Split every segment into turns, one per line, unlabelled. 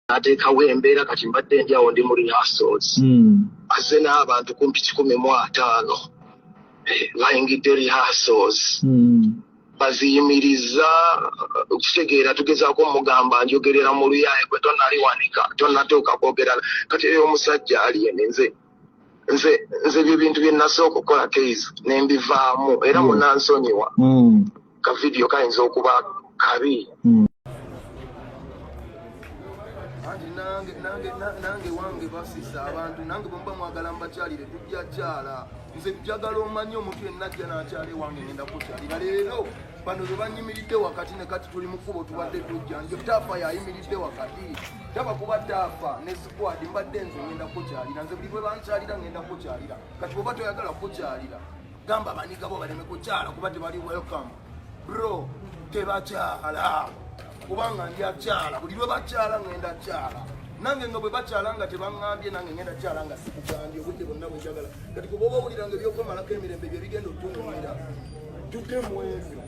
Ateekawo Embeera kati mbadde ndi awo ndi mu rehearsals. Azze n'abantu kumpi 150 bayingidde rehearsals. Baziyimiriza okitegeera tugezaako mugamba njogerera mu luyaaye gwe tonnaliwanika tonnatuuka kwogera kati eyo omusajja aliyene nze bye bintu bye nasooka okukola case ne mbivaamu era munansonyiwa ka vidiyo kayinza okuba kabi.
nange wange basisa abantu nange bwe mwagala mbakyalire tujja kyala nze njagala omanye omuntu yenna ajja n'akyale wange ngenda kukyalira leero bano bwe banyimiridde wakati ne kati tuli mu kkubo tubadde tujja nje taafa yayimiridde wakati taba kuba taafa ne squad mbadde nze ngenda kukyalira nze buli bwe bankyalira ngenda kukyalira kati bw'oba toyagala kukyalira gamba abanyiga bo baleme kukyala kuba tebali welcome bro tebakyala kubanga ndi akyala buli lwe bakyala ngenda kyala nange nga bwe bakyala nga tebaŋŋambye nange ngenda kyala nga sikugambye obudde bonna bwenjagala kati kuba oba owuliranga ebyokumalako emirembe bye bigenda otunuulira tutemu ebyo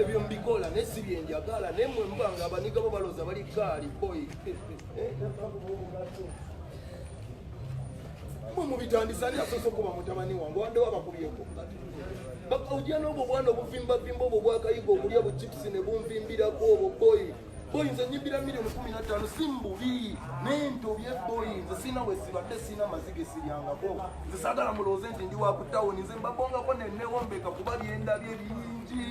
ebyo mbikola naye si byenjagala naye mmwe mbanga abaniga bo balooza bali kaali boyi mwe mubitandisa ani asoose okuba mutabani wange waddewo abakubyeko ojja n'obwo bwana obuvimbavimba obwo bwakayiga okulya buchipusi ne bunvimbirako obwo boyi nze nyimbira miliyoni 15 simbuli nentobye boyi nze sina wesibadde sina mazige siryangako nze saagala mulooze nti ndi wakutawuni nze mbabongako nenewombeka kuba byendabye bingi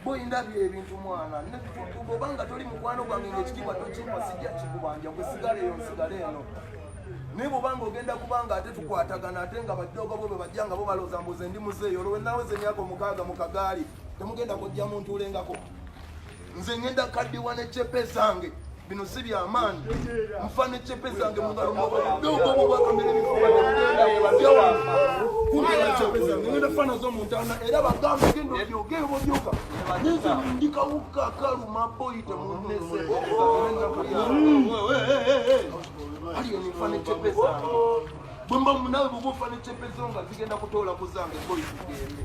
boyi ndabye ebintu mwana obanga toli mukwano gwange ngaekitiibwa tokimpa sijja kikubanja kwesigala eyo nsigala eno naye bw'obanga ogenda kubanga ate tukwatagana ate nga baddogo bo bwe bajja nga bo balooza mbuze ndi muzeeyo olwo wenaweze emyaka 6 mu kagaali temugenda kujja muntu ulengako nze ngenda kaddiwa n'eccepe zange bino si byamaanyi nfa n'eccepe zange mungalo mubaddogo bo bwakamera ebifuba temugenda bwebajjawa kumbe n'eccepe zange ngenda fana z'omuntana era bagambe genda obyogeyo bobyoka nze ndikawuka kaluma boyi temunese aliyo nifana eccepe zange bwemba munawe bw'oba ofana eccepe zo nga zigenda kutoola ku zange boyi tugende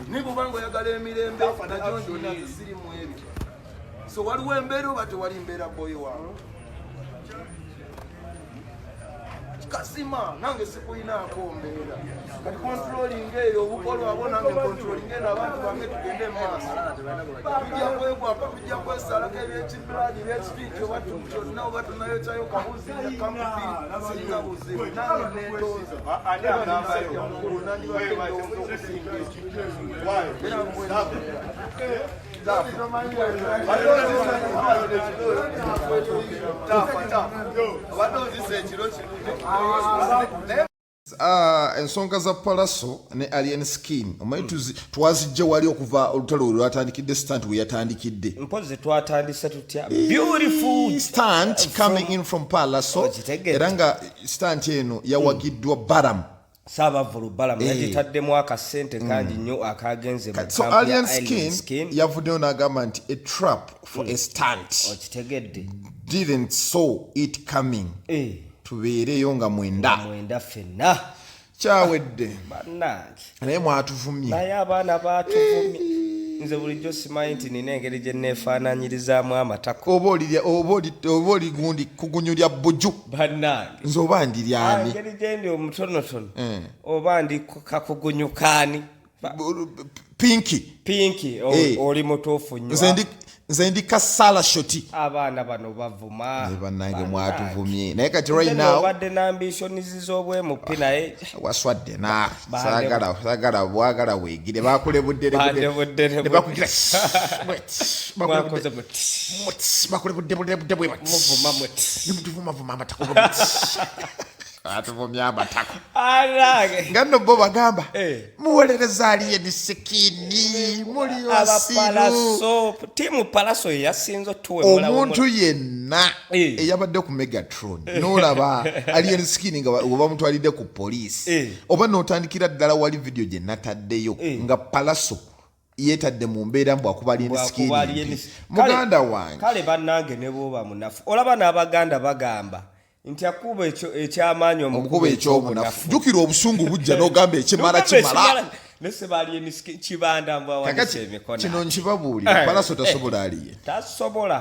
naye bw'obanga oyagala emirembe najo ndina zisirimu ebyo so waliwo embeera oba tewali mbeera boyi wange kasima nange sikuyinaako mbeera kati controlling eyo obukolwa abo nange controlling eno abantu bange tugende maaso tujja kwegwako tujja kwesalako ebyekibuladi byekitiiki oba kyonna oba tunayokyayo kabuzira kamubiri sirina buzibu nange netonza musajja mukulu nandibadde okusinga era
ensonga za Pallaso ne alien skin omanyi twazijja wali okuva olutalo lwe lwatandikidde stunt we yatandikidde
mpozi twatandise tutya beautiful
stunt coming in from Pallaso era nga stunt eno yawagiddwa Baram
Sabavulu Balam yagitaddemu akasente kangi nnyo akagenze mu
so alien skin yavuddeyo n'agamba nti a trap for a stunt
okitegedde
didn't saw it coming tubeereyo nga mwenda
ffenna
kyawedde
bannange
naye mwatuvumye
naye abaana baatuvumye nze bulijjo simanyi nti nina engeri gye neefaananyirizaamu amatako oba oli gundi kugunyulya bbuju bannange
nze oba ndiryani
engeri gye ndi omutonotono oba ndi kakugunyukaani pinki oli mutuufu nnyo
nze ndi kasala shoti
abaana bano bavuma
bannange mwatuvumye naye kati right now
obadde n'ambitionizi z'obwemupi naye
waswadde na sagala bwagala weegire bakulebudde ne bakugira bakulebudde bwe bati nimutuvumavuma amatako atuvumya amatako nga nno bo bagamba muwolereza alien sikini muli wasiru
tiimu Pallaso yasinze
omuntu yenna eyabadde ku Megatron n'olaba alien sikini nga oba mutwalidde ku poliisi oba n'otandikira ddala wali vidiyo gye nataddeyo nga Pallaso yeetadde mu mbeera mbu akuba alien sikini muganda wange
kale bannange ne bw'oba munafu olaba n'abaganda bagamba nti akuba ekyamaanyi
omukuba ekyobunafu jjukira obusungu bujja n'ogamba ekimala kimala
nese bali kibanda mbwa wanise emikono
kino nkibabuulira Pallaso tasobola aliye
tasobola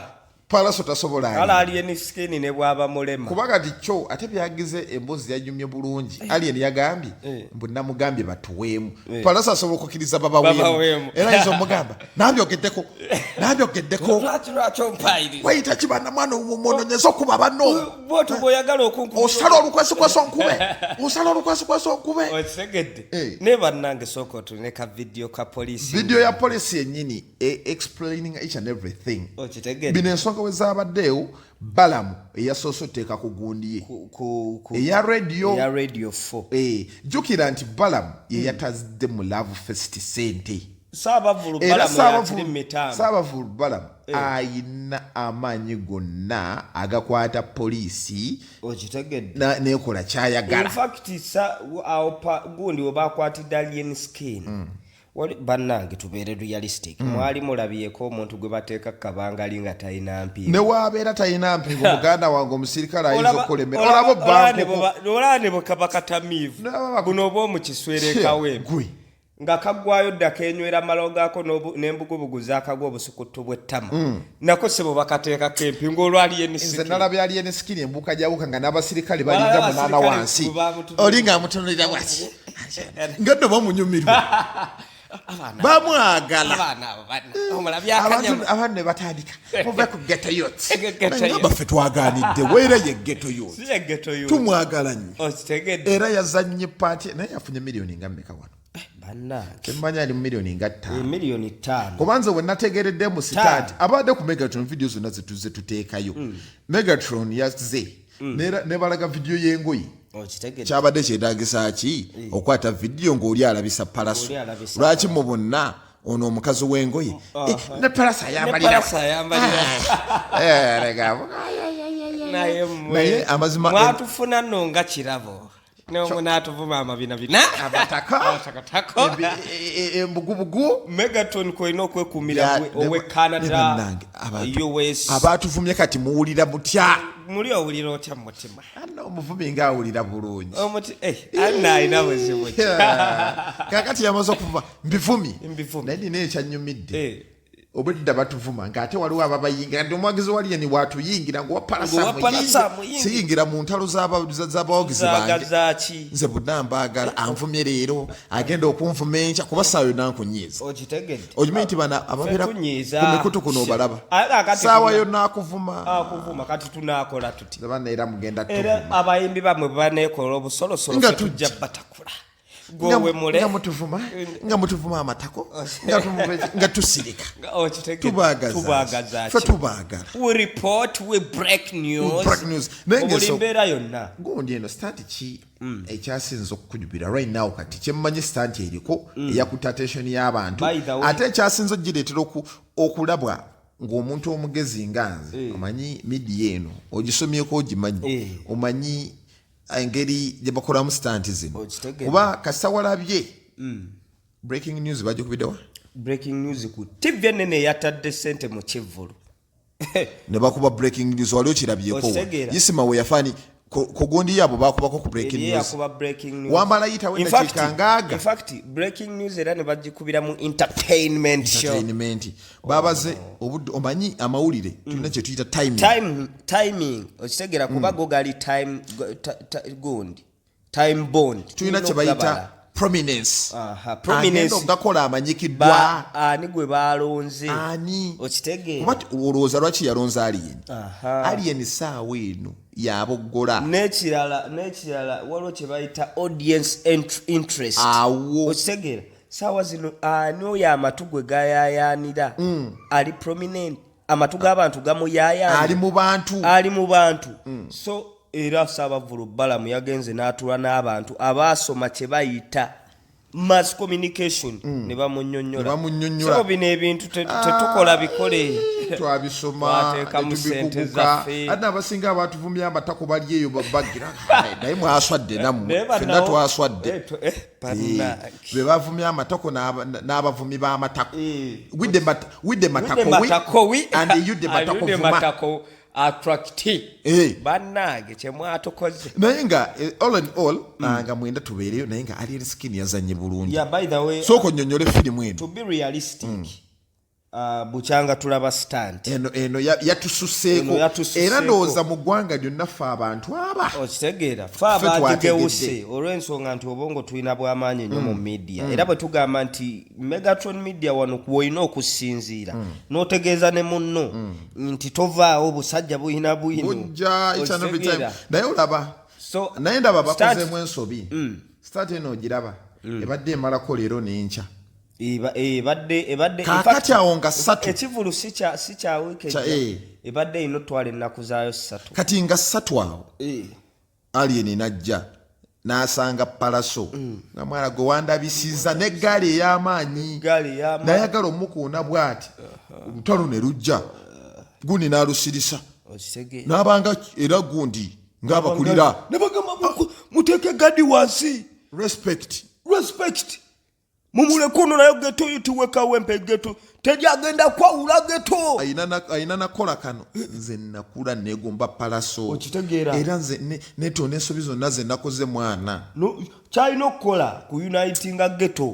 Pallaso tasobola
ala alien skin ne bwaba mulema
kubaga ticho ate byagize embozi yajumye bulungi alien yagambye mbu namugambye batuweemu Pallaso asobola okukiriza baba weemu era izo mugamba nabyogeddeko
lwaki ompaayiriza
wayita kibanda mwana omunonyeza okuba banno
botu bw'oyagala okunkuba
osala olukwesukweso nkube
okitegedde ne bannange sooka otune ka video ka polisi
video ya polisi yennyini explaining each and everything
okitegedde
bino ensonga we zaabaddeewo balamu eyasoose oteeka ku gundi ye eya radio
4
jjukira nti balamu ye yatazidde mu love fest sente
saabavulu
balamu ayina amaanyi gonna agakwata polisi
okitegedde
nekola kyayagala
gundi webakwatidde alien skin bannange tubeere realistic mwali mulabyeko omuntu gwe bateeka kabangali nga talina mpingu
newabeera talina mpingu muganda wange omusirikale ayinza okulemera olabo
olane bwekabakatamiivu buno oba omukiswerekaweegwe nga kagwayo dda kenywera amalo gaako n'embugubugu zaakagwa obusukutu bw'ettama nako sebo bakateekako empingu olwaliyenze
nalabya aliyensikiri embuuka gyawuka nga n'abasirikale balinga munaana wansi oli ng'amutunulira bwati nga nno bamunyumirwa bamwagala abantu ne batandika muve ku ghetto youth baffe twaganidde weera ye ghetto youth tumwagala nnyo era yazannye paati naye yafunye miliyoni nga mmeka wano temanya ali miliyoni nga
5
kubanza we nategeredde mu sitaati abadde ku Megatron video zonna zetuze tuteekayo Megatron yazze ne balaga video y'engoyi kyabadde kyetaagisa ki okwata video ng'oli alabisa Pallaso lwaki mu bonna ono omukazi w'engoye ne Pallaso ayambalira naye amazima
mwatufuna nno nga kirabo n'atuvuma amabinabina
abatako embugubugu
Megatron koina okwekuumira owe Canada US
abatuvumye kati muwulira mutya
muli owulira otya mu mutima
anno omuvumi ng'awulira bulungi
anayina buzibu
kakati yamaze okuvuma mbivumi naye nina ekyanyumidde obudda batuvuma ng'ate waliwo ababayingira ndi omwagizi waliye ni watuyingira ng'owa Pallaso siyingira mu ntalo z'abawagizi bange nze budda mbaagala anvumye leero agenda okunvuma enkya kuba saayo nankunyiiza okimanyi nti bana ababeera ku mikutu kuno obalaba saawa yonna akuvuma
kati tunaakola tuti
bana era mugenda
era abayimbi bamwe baneekola obusolosolo tujja batakula
nga mutuvuma amatako nga tusirika
tubaagaza we report we break news obulimbeera yonna
gundi eno stanti ki ekyasinza okukujubira right now kati kyemmanyi stanti eriko eyakuta attention y'abantu ate ekyasinza ogireetera okulabwa ng'omuntu omugezi nga nze omanyi midiya eno ogisomyeko ogimanyi omanyi engeri gye bakolamu stanti zino kuba kasita walabye breaking news bagikubiddewa
breaking news ku TV ennene eyatadde ssente mu kivvulu
ne bakuba breaking news wali okirabyeko yisima we yafaani kugundi yabo bakubako ku breaking news wamala yitawo
in fact breaking news era ne bagikubira mu entertainment show
babaze obudde omanyi amawulire tulina kye tuyita
timing okitegera kuba go gali gundi time bond
tulina kye bayita prominence ngakola amanyikiddwa
ani gwe balonze okitegera
olowooza lwaki yalonze alien saawa eno yaboggola
n'ekirala waliwo kye bayita audience interest okitegera saawa zino ani oyo amatu gwe gayayaanira ali prominent amatu g'abantu gamuyayaanira ali mu bantu so era Saabavulu Balamu yagenze n'atula n'abantu abaasoma kye bayita mass communication ne bamunnyonnyola so bino ebintu tetukola bikole
twabisoma netubikuguka ate abasinga abatuvumya amatako bali eyo bagira naye mwaswadde nammwe fenna twaswadde be bavumya amatako n'abavumi b'amatako with the matako and you the matako
attractive bannange kyemwatukoze
naye nga all in all nga mwenda tubeereyo naye nga alien skin yazanye bulungi
by the way
soko nnyonnyole firimu eno
to be realistic bukyanga tulaba stunt
eno yatususeeko era ndowooza mu ggwanga lyonna ffe abantu aba
okitegeera ffe abagigewuse olw'ensonga nti obongo tulina bw'amaanyi nnyo mu media era bwe tugamba nti Megatron media wano kuwoyina okusinziira n'otegeeza ne munno nti tovaawo busajja buyina
bujja each and every time naye olaba naye ndaba bakozeemu ensobi start eno ogiraba ebadde emalako leero n'enkya
ebadde
kakati awo nga 3
ekivulu si kya weekend ebadde ino twala ennaku zaayo 3
kati nga 3 awo alien najja n'asanga Pallaso nga mwana gwe wandabisiza n'eggaali ey'amaanyi nayagala omukuuna bw'ati olutalo ne lujja gundi n'alusirisa n'abanga era gundi ng'abakulira
ne bagamba muteeke gadi wansi
respect
mumulekuno nayo geto yutuweka wempe geto tejagenda kwawula geto
ayina nakola kano nze nakula negomba Pallaso
okitegeera
era nze netona ensobi zonna ze nakoze mwana
kyalina okukola ku unitinga geto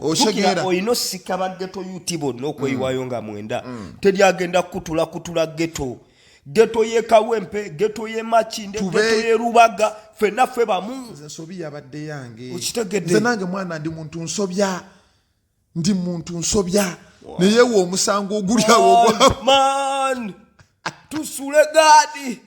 oyina osika bageto yuti bonna okweyiwayo nga mwenda tejagenda kutula geto geto ye Kawempe geto ye Makinde geto ye Rubaga fenna ffe bamu
ensobi yabadde yange
okitegedde
nze nange mwana ndi muntu nsobya neyewa omusango ogulyawo
man tusule gadi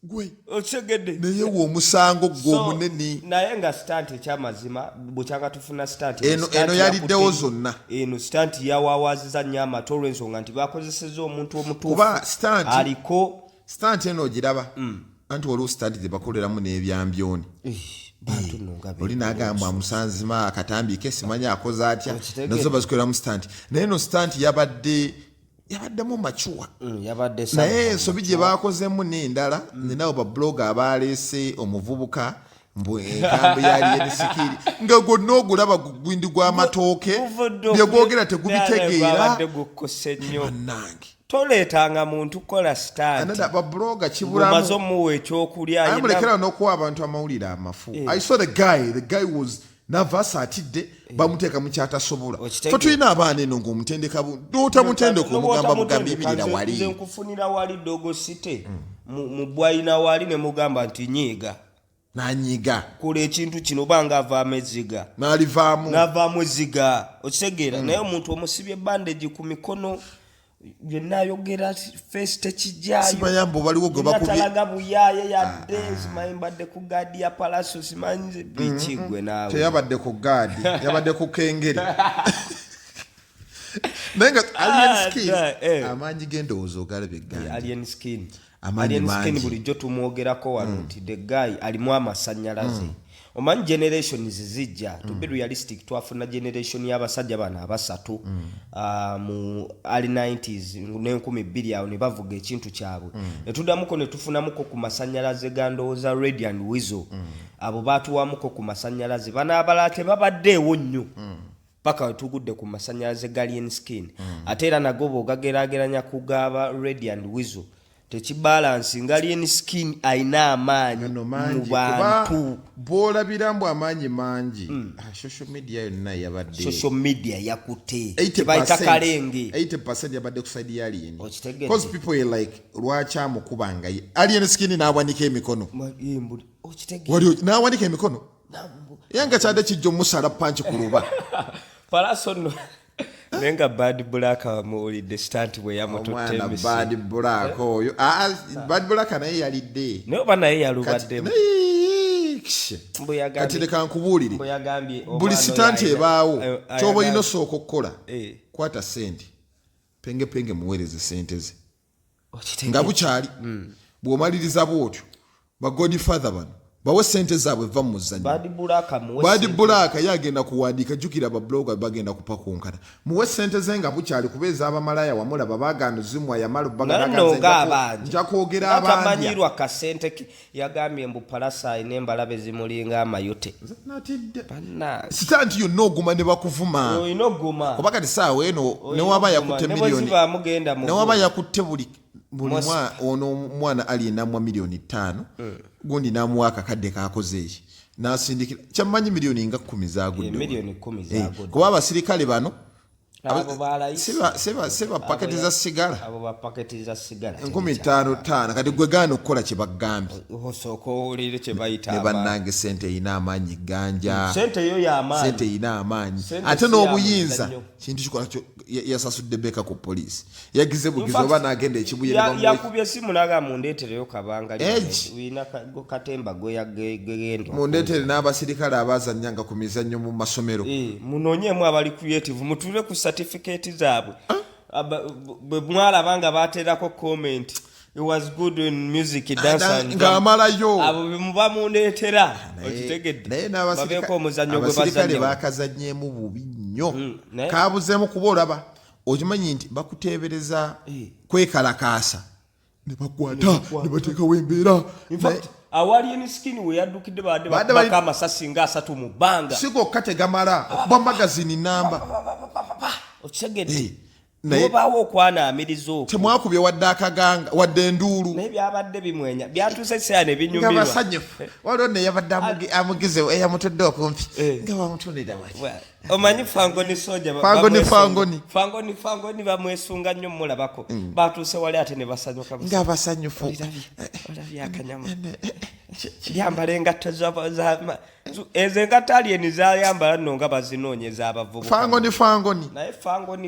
gwe
okitegedde
neyewa omusango gwe omunene
naye nga stunt ekyamazima bukyanga tufuna stunt
eno yaliddewo zonna
eno stunt yawawaziza nnyo amata olw'ensonga nti bakozeseza omuntu omutuufu
kuba stunt
aliko
stunt eno ogiraba anti waliwo stunt tebakoleramu n'ebyambyoni oli nagamba amusanzima akatambike simanyi akoze atya nazo bazikoleramu stunt naye eno stunt yabaddemu machuwa naye ensobi gye bakozemu n'endala nenawo babloga abaleese omuvubuka enkambi yali ensikiri nga gwonna ogulaba gwindi gw'amatooke byegwogera tegubitegeera bannange
toleetanga muntu kukola stunt
babloga kibulamu
omuwa ekyokulya
amulekera n'okuwa abantu amawulire amafu I saw the guy was nervous atidde bamuteeka mu kyatasobola fe tulina abaana eno ng'omutendeka n'otamutendeka omugamba mugambiimirira wali
nze nkufunira wali dogosite mu bwayina wali ne mugamba nti nyiiga
nanyiga
kola ekintu kino banga avaamu ezziga n'avaamu ezziga okitegeera naye omuntu omusibye bandage ku mikono byenayogera face tekijjayo
simayambo baliwo gwe
bakubye buyaye yadde simanyi mbadde ku gaadi ya Pallaso simanyi bikigwe naawe
teyabadde ku gaadi yabadde ku kengeri naye nga alien skin amanyi gendowooza ogalabye gaadi
alien skin bulijjo tumwogerako wano nti the guy alimu amasannyalaze omanyi generations zijja to be realistic twafuna generation y'abasajja bana abasatu mu early 90s ne2000 awo ne bavuga ekintu kyabwe netuddamuko ne tufunamuko ku masannyalaze gandowooza red and whistle abo batuwamuko ku masannyalaze bana abalate babaddeewo nnyo paka tugudde ku masannyalaze galien skin ate era nago bw'ogageraageranya kugaba red and whistle tekibalansi ngalien skin aina amaanyi mu bantu
bw'olabiramu amaanyi mangi social media yonna yabadde
social media yakute bayita kalenge
80% yabadde ku side ya alien because people are like lwaki amukubanga alien skin n'awanika emikono wali n'awanika emikono yanga kyadde kijja omusala panchi ku luba
Pallaso no nenga bad black amulidde stunt bwe yamututte
bad black oyo bad black naye yalidde
naye bana ye yalubadde
kati leka nkubuulire buli stunt ebaawo kyoba olina osooka okukola kwata sente penge muweereze sente ze nga bukyali bw'omaliriza bwotyo ba godfather bano bawe sente zaabwe va mu muzanyo badi bulaka yagenda kuwandiika jjukira ababloga bagenda kupakunkana muwe sente ze nga bukyali kubeeza abamalaya wamulaba baganda zimwa yamala nja kwogera
abantamanyirwa kasente yagambye mbu Pallaso ayina embalabe zimulinga amayute
sitanti yonna oguma ne bakuvuma oba kati saawa eno newaba yakutte miliyoni newaba yakutte buli ono mwana alienamwa milioni 5 gundi namuwa akakadde kakoze eki nasindikira kyamanyi milioni nga 10 zagudde
milioni 10 zagudde
kuba abasirikale bano seba paketi za sigala
abo ba paketi za sigala
15,500 kati gwe gaana okukola kye bagambye
osooka owulire kye bayita
ne bannange sente erina amaanyi ganja
sente yo y'amaanyi
sente erina amaanyi ate n'obuyinza kintu kikola kyo yasasudde beka ku poliisi yagize bugizi oba n'agenda ekibuye
yakubye esimu naga mundeetereyo kabanga uyina katemba gwegenda
mundeetere n'abasirikale abazannyanga ku mizannyo mu masomero
munoonyeemu abali creative mutuule ku certificate zaabwe bwe mwalaba nga bateerako comment it was good in music dance
ng'amalayo
abo bemuba mundeetera okitegedde
naye n'abasirikale bakazannyeemu bubi nnyo kabuzeemu kuba olaba okimanyi nti bakuteebereza kwekalakaasa ne bakwata ne bateekawo embeera
awali eniskini we yaddukidde badde bakubaka amasasi nga 3 mu bbanga
sigokka tegamala okuba magazini namba
okitegedde nobaawo okwanaamiriza okwo
temwakubye wadde akaganga wadde enduulu
naye byabadde bimwenya byatuuse eseera ne binyumirwa
nga basanyufu waliwo ne yabadde amugize eyamutudde okumpi nga bamutundira
omanyi fangoni soja fangoni bamwesunga nnyo mulabako batuuse wali ate ne basanyuka
nga basanyufu
olabye akanyama yambala engatto ezo engatto alieni zayambala nno nga bazinoonyeza abavubuka naye
fangoni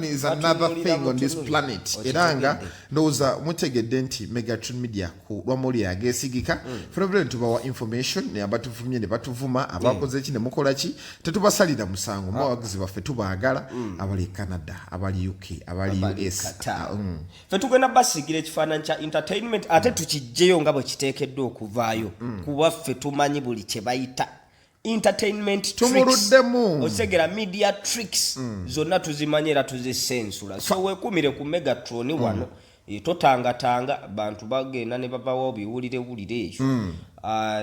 is another thing on this planet era nga ndowooza mutegedde nti Megatron Media ku lwamuli ageesigika fena tubawa information ne abatuvumye ne batuvuma abakoze ki ne mukola ki tetubasalira musango mubawagizi baffe tubaagala abali Canada abali UK abali US
fe tugenda basigira ekifaananyi kya entertainment ate tukijjeyo nga bwe kiteekeddwa okuvaayo kuba ffe tumanyi buli kye bayita entertainment tricks osegera media tricks zonna tuzimanyi era tuzisensula so wekumire ku Megatron wano totangatanga bantu bagenda ne babawo biwulire ekyo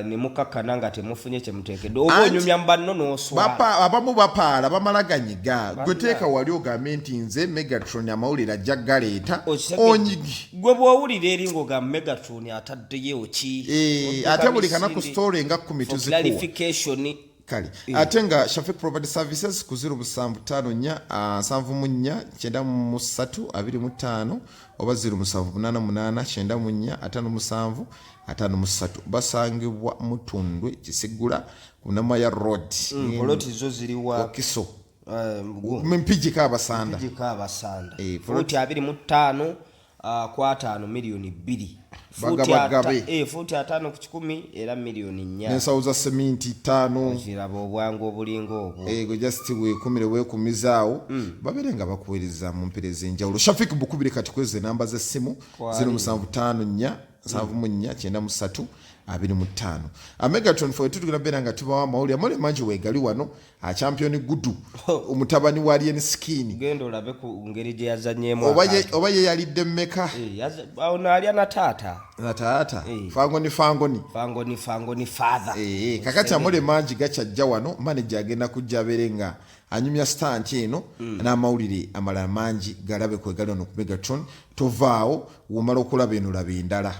ne mukakkana nga temufunye kye muteekedde oba onyumya mbanno n'oswala
abamu bapaala bamalaganyiga gwe teeka wali ogambe nti nze Megatron amawulire ajja galeeta onyigi
gwe bw'owulira eri ng'ogamba Megatron ataddeyo ki
ate buli kanaku story nga 10 tuzikuwa
clarification
kale ate nga Shafik Property Services ku 0754949325 oba 0788945753 basangibwa Mutundwe Kisigula ku Namaya Road
poloti zo ziriwa
Kiso mpiji kabasanda
futi 25 kwa 5 milioni 2 futi 5 ku 10 era milioni 4
nsauza seminti 5
zirabo obwangu obulingo obwo
go just wekumire wekumizaawo baberenga bakuweriza mu mpereza enjawulo Shafik bukubire kati kweze namba za simu 0754 7493 25 Megatron for tutugina beranga tubawa mawuli amole manji wegali wano a champion gudu omutabani wa alien skin
gendo olabe ku ngeri je yazanyemo
oba ye yalidde mmeka
ona ali na tata
fangoni
father
kakati amole manji gachajja wano manager agenda kujja berenga anyumya stand eno n'amawulire amalala manji galabe kwegali wano ku Megatron tovaawo womala okulaba eno labe endala